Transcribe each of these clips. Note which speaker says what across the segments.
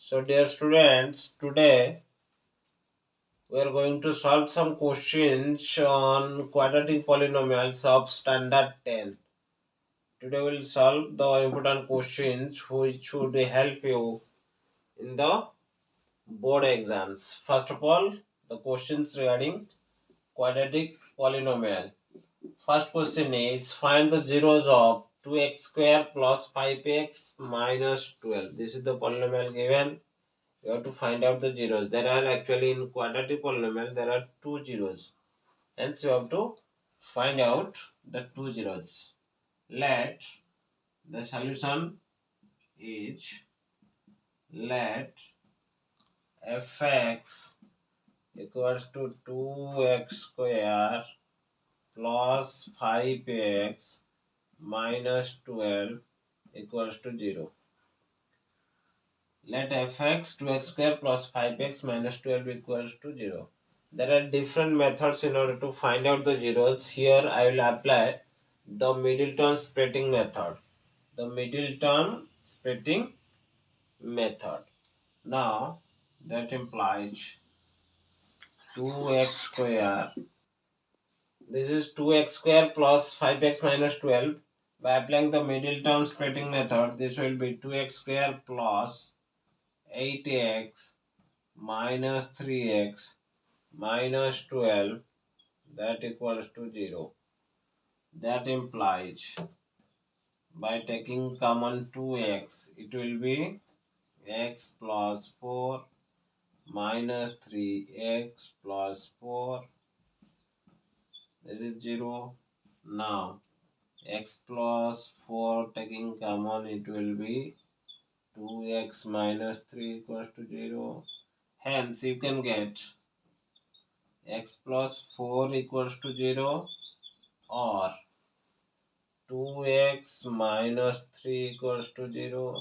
Speaker 1: So dear students, today we are going to solve some questions on quadratic polynomials of standard 10. Today we will solve the important questions which should help you in the board exams. First of all, the questions regarding quadratic polynomial. First question is find the zeros of 2x square plus 5x minus 12. This is the polynomial given. You have to find out the zeros. There are actually in quadratic polynomial there are two zeros. Hence you have to find out the two zeros. Let the solution is let fx equals to 2x square plus 5x minus 12 equals to 0. Let fx 2x square plus 5x minus 12 equals to 0. There are different methods in order to find out the zeros. Here I will apply the middle term splitting method. The middle term splitting method. Now that implies 2x square. This is 2x square plus 5x minus 12. By applying the middle term splitting method, this will be 2x square plus 8x minus 3x minus 12 that equals to 0. That implies by taking common 2x it will be x plus 4 minus 3x plus 4. This is 0. Now x plus 4 taking common it will be 2x minus 3 equals to 0. Hence you can get x plus 4 equals to 0 or 2x minus 3 equals to 0.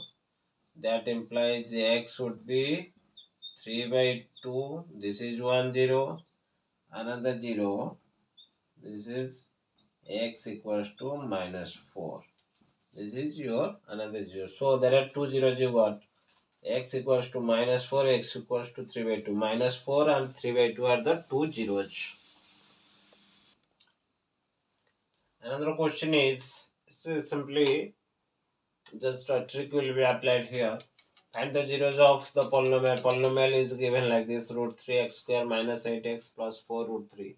Speaker 1: That implies x would be 3 by 2. This is 1 0. Another 0. This is x equals to minus 4. This is your another 0. So there are two zeros you got. X equals to minus 4, x equals to 3 by 2. Minus 4 and 3 by 2 are the two zeros. Another question is simply just a trick will be applied here. Find the zeros of the polynomial. Polynomial is given like this: root 3x square minus 8x plus 4 root 3.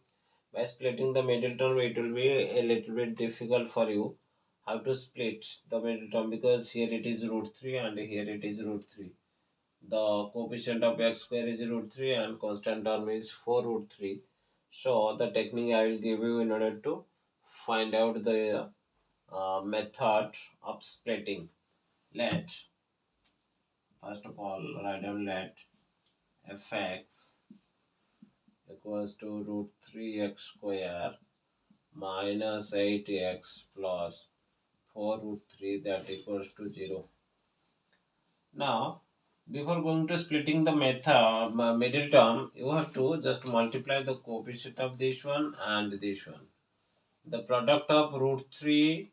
Speaker 1: By splitting the middle term, it will be a little bit difficult for you how to split the middle term, because here it is root 3 and here it is root 3. The coefficient of x square is root 3 and constant term is 4 root 3. So the technique I will give you in order to find out the method of splitting. Let first of all write down let fx equals to root 3x square minus 8x plus 4 root 3 that equals to 0. Now before going to splitting the method middle term, you have to just multiply the coefficient of this one and this one. The product of root 3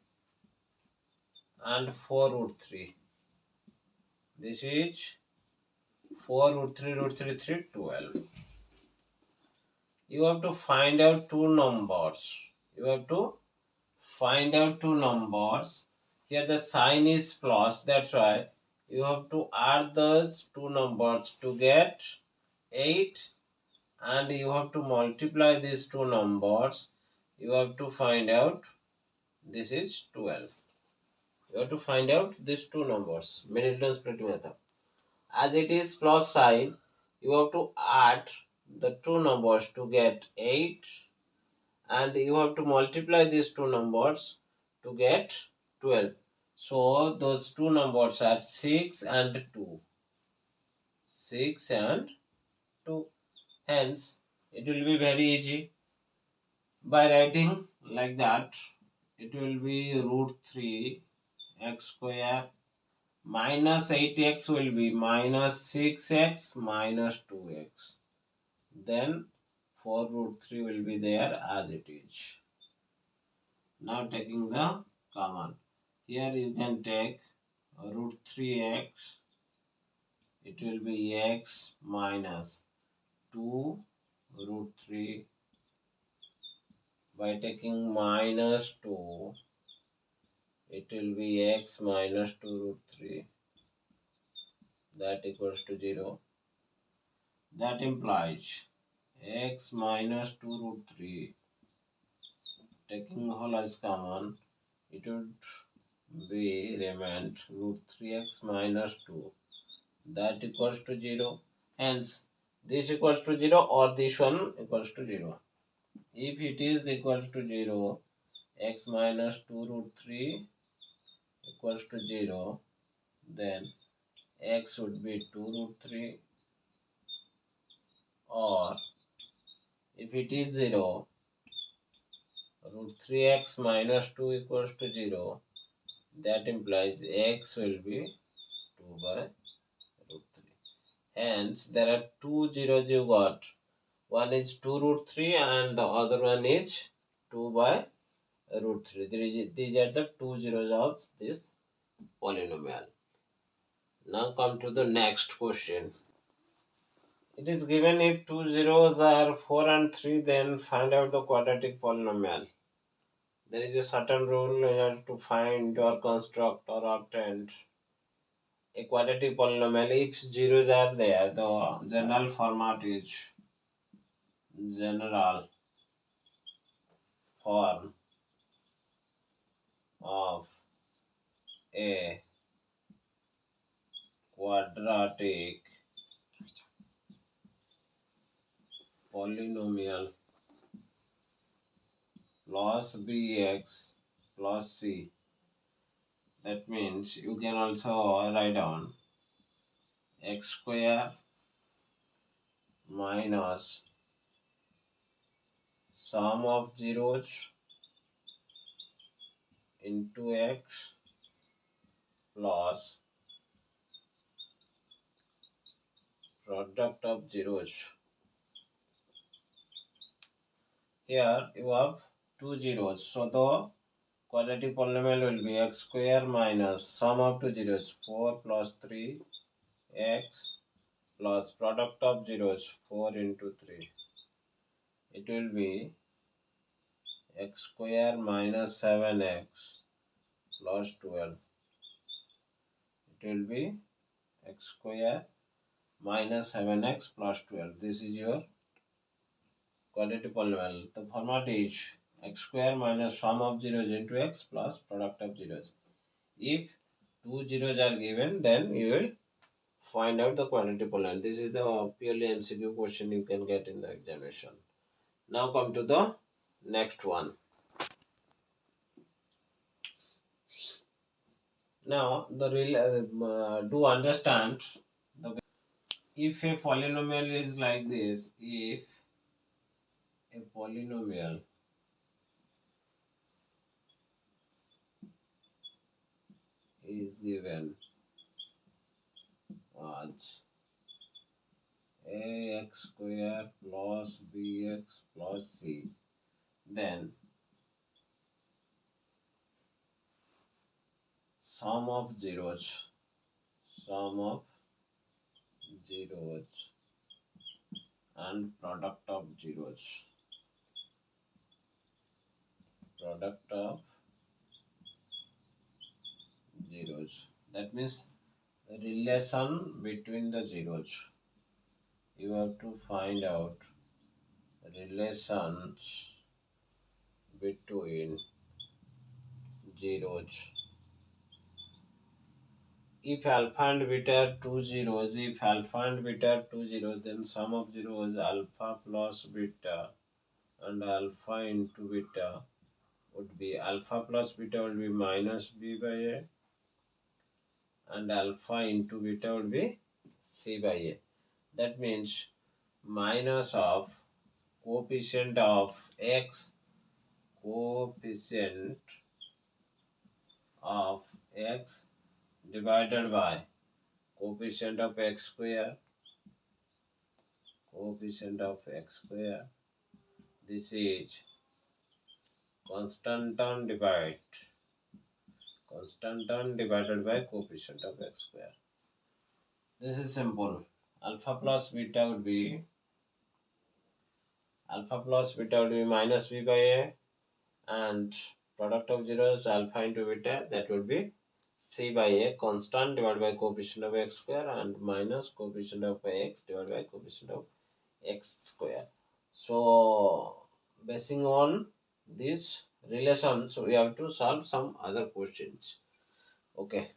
Speaker 1: and 4 root 3. This is 4 root 3 root 3 3 12. You have to find out two numbers. Here the sign is plus, that's why you have to add those two numbers to get 8, and you have to multiply these two numbers. You have to find out this is 12. You have to find out these two numbers. Middle term splitting method. As it is plus sign, you have to add the two numbers to get 8, and you have to multiply these two numbers to get 12. So those two numbers are 6 and 2. 6 and 2. Hence it will be very easy. By writing like that, it will be root 3 x square minus 8x will be minus 6x minus 2x. Then 4 root 3 will be there as it is. Now taking the common. Here you can take root 3x it will be x minus 2 root 3. By taking minus 2, it will be x minus 2 root 3. That equals to 0. That implies x minus 2 root 3. Taking whole as common, it would be remained root 3x minus 2. That equals to 0. Hence, this equals to 0 or this one equals to 0. If it is equals to 0, x minus 2 root 3 equals to 0, then x would be 2 root 3, or if it is 0, root 3x minus 2 equals to 0, that implies x will be 2 by root 3. Hence, there are two zeros you got. One is 2 root 3 and the other one is 2 by root 3. These are the two zeros of this polynomial. Now come to the next question. It is given if two zeros are 4 and 3, then find out the quadratic polynomial. There is a certain rule in order to find or construct or obtain a quadratic polynomial. If zeros are there, the general format is general form of a quadratic polynomial plus bx plus c. That means you can also write down x square minus sum of zeros into x plus product of zeros. Here you have two zeros, so the quadratic polynomial will be x square minus sum of two zeros 4 plus 3 x plus product of zeros 4 into 3. It will be x square minus 7x plus 12. It will be x square minus 7x plus 12. This is your quadratic polynomial. The format is x square minus sum of zeros into x plus product of zeros. If two zeros are given, then you will find out the quadratic polynomial. This is the purely MCQ question you can get in the examination. Now come to the next one. Now the real do understand the, if a polynomial is like this, if a polynomial is given as ax square plus bx plus c, then sum of zeros and product of zeros that means the relation between the zeros. You have to find out relations between zeros. If alpha and beta are two zeros, then sum of zeros alpha plus beta, and alpha into beta would be alpha plus beta will be minus b by a, and alpha into beta will be c by a. That means minus of coefficient of x divided by coefficient of x square. This is constant term divided by coefficient of x square. This is simple. Alpha plus beta would be minus b by a, and product of zeros alpha into beta, that would be c by a constant divided by coefficient of x square and minus coefficient of x divided by coefficient of x square. So basing on this relation, so we have to solve some other questions. Okay.